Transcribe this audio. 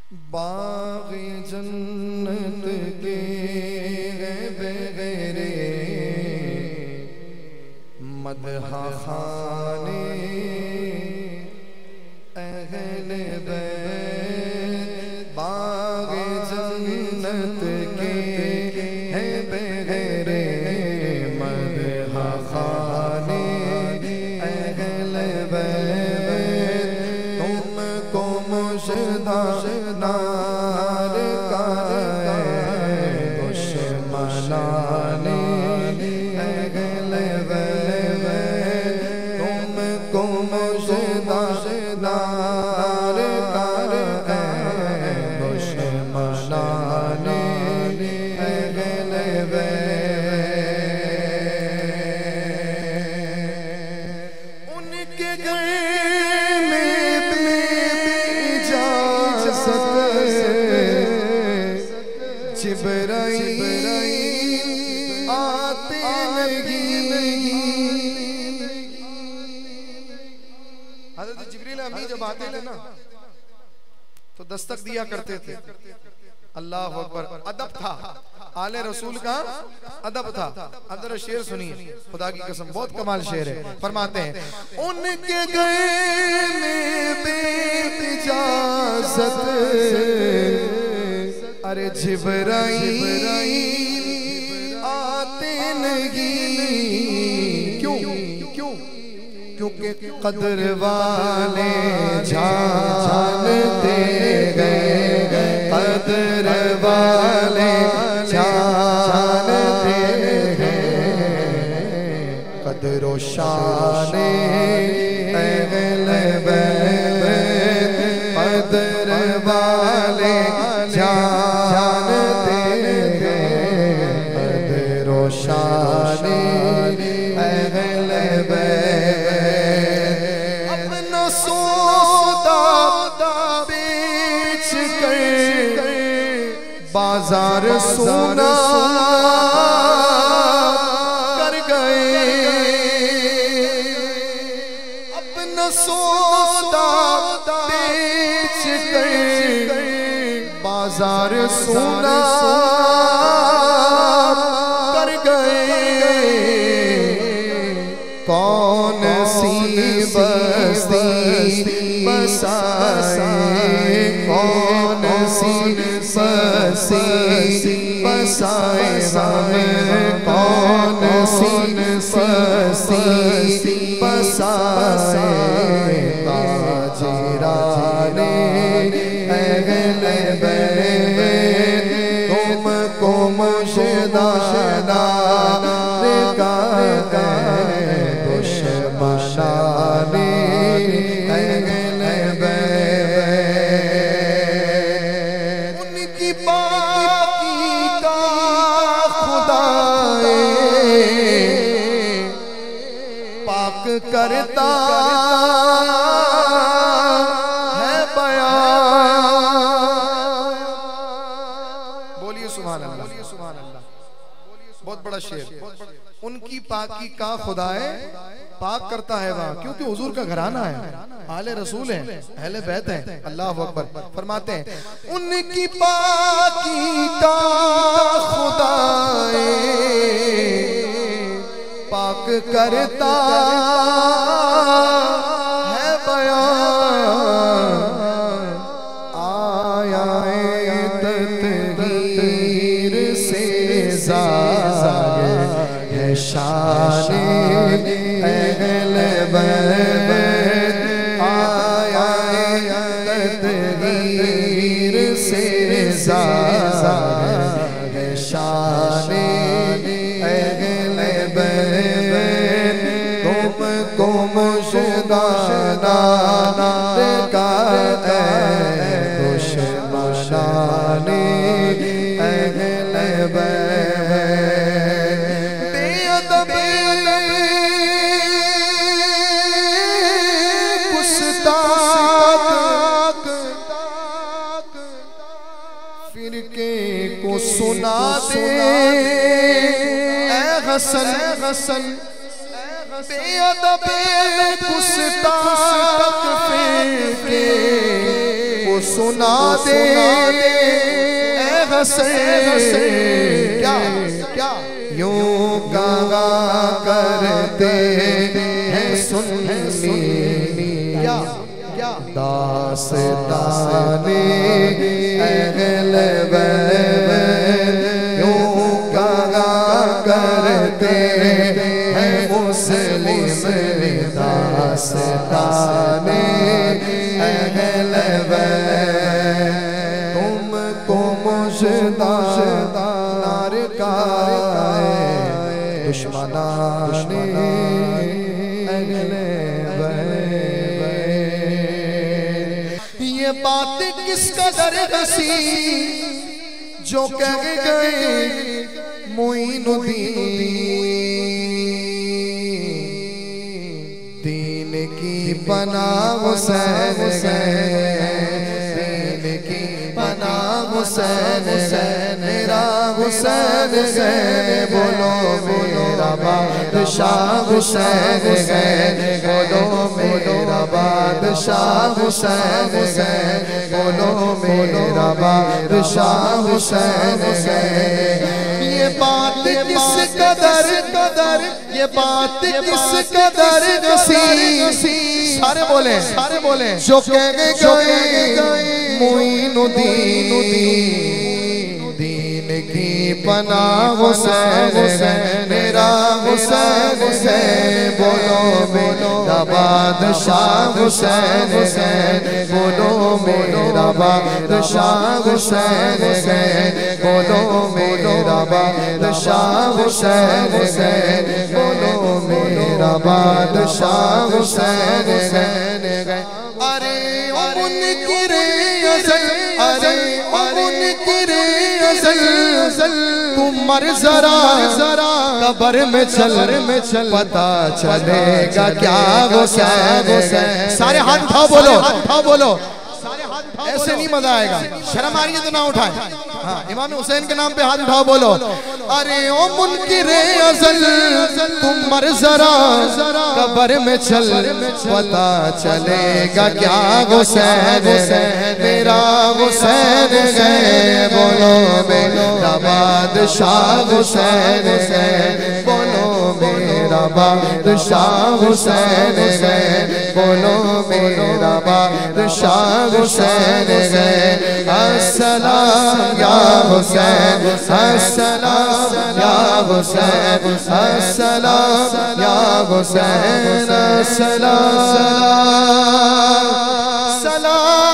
बाग़ जन्नत के बेगरे मदहा खाने अहले बैत। बाग़ जन्नत के है बेगरे मदहा खाने अहले बैत। तुमको मुजदा नार का दुश्मनाने अहले बैत। तुमको मुजदा नार का दुश्मनाने अहले बैत। उनके घर में जिब्राइल आते नहीं। हज़रत जिब्रील अमीन जब आते थे ना तो दस्तक दिया करते थे। अल्लाह अकबर। अदब था, आले रसूल का अदब था। अब जरा शेर सुनिए, खुदा की कसम बहुत कमाल शेर है। फरमाते हैं उनके घर में बेइजाज़त अरे जिब्राइल आते नहीं। क्यों? क्योंकि कदर वाले जानते गए, कदर वाले जानते हैं, कदर व शाने अहले बैत। कदर वाले जानते हैं, कदर व शाने अहले बैत। अपना सौदा बेच कर बाजार सोना कर गए। अपना सौदा बेच कर बाजार सोना कर गए। कौन सी बस्ती बसाए, कौन सी बस्ती बसाए हमें, कौन सी बस्ती बसाए ताजराने अहले बैत। तुमको मुजदा नार का दुश्मनाने अहले बैत। उनकी पाकी का खुदाए पाक करता है बयान। बोलिए सुभान अल्लाह। बहुत बड़ा शेर। उनकी पाकी का खुदाए पाक करता है वहाँ, क्योंकि हुजूर का घराना है, आले रसूल है, अहले बैत है। अल्लाह अकबर। फरमाते हैं उनकी पाकी का खुदाए पाक करता है बयान। आया तत्हीर से ज़ाहिर है शाने अहले बैत। आया तत्हीर से ज़ाहिर है शाने अहले बैत। तुमको मुजदा नार का दुश्मनाने अहले बैत। बेअदब गुस्ताख फिरके को सुना दे ऐ हसन बेअदब गुस्ताख फिरके को सुना दे ऐ हसन। क्या क्या यूं गावा करते हैं सुन्नी, क्या क्या दास्ताने अहले बैत यूं गावा करते हैं मुस्लिम, दास्ताने अहले बैत तुमको मुजदार का दुश्मनाने अहले बैत। ये बात किस कदर हंसी जो कह गए मोइनुद्दीन, दीन की पनाह हुसैन गए, दीन की पनाह हुसैन गए, मेरा हुसैन गए। बोलो मेरा बादशाह हुसैन गए, बोलो मेरा बादशाह हुसैन गए, बोलो मेरा बादशाह हुसैन गए। ये बात किस कदर कदर, ये बात किस कदर नसी, सारे बोले जो कह गए मोइनुद्दीन, दीन की पनाह हुसैन गए, मेरा हुसैन गए। बोलो मेरा बादशाह हुसैन गए, बोलो मेरा बादशाह हुसैन गए, बोलो मेरा बादशाह हुसैन गए, बोलो मेरा बादशाह हुसैन गए। अरे मुनकिरे अज़ल, अरे मुनकिरे अज़ल, तुम मर जरा कब्र में चल पता चलेगा क्या हुसैन। सारे हाथ उठाओ, बोलो ऐसे नहीं मजा आएगा, शर्म आ रही है तो ना उठाए। हाँ, इमाम हुसैन के नाम पे हाथ उठाओ, बोलो अरे ओ मुनकिरे अज़ल तुम मर जरा कब्र में चल पता चलेगा क्या हुसैन, मेरा हुसैन गए। बोलो मेरा बादशाह हुसैन गए, बोलो मेरा बादशाह हुसैन गए, बोलो मेरा बादशाह हुसैन गए। अस्सलाम या हुसैन, अस्सलाम या हुसैन, अस्सलाम या हुसैन, अस्सलाम सलाम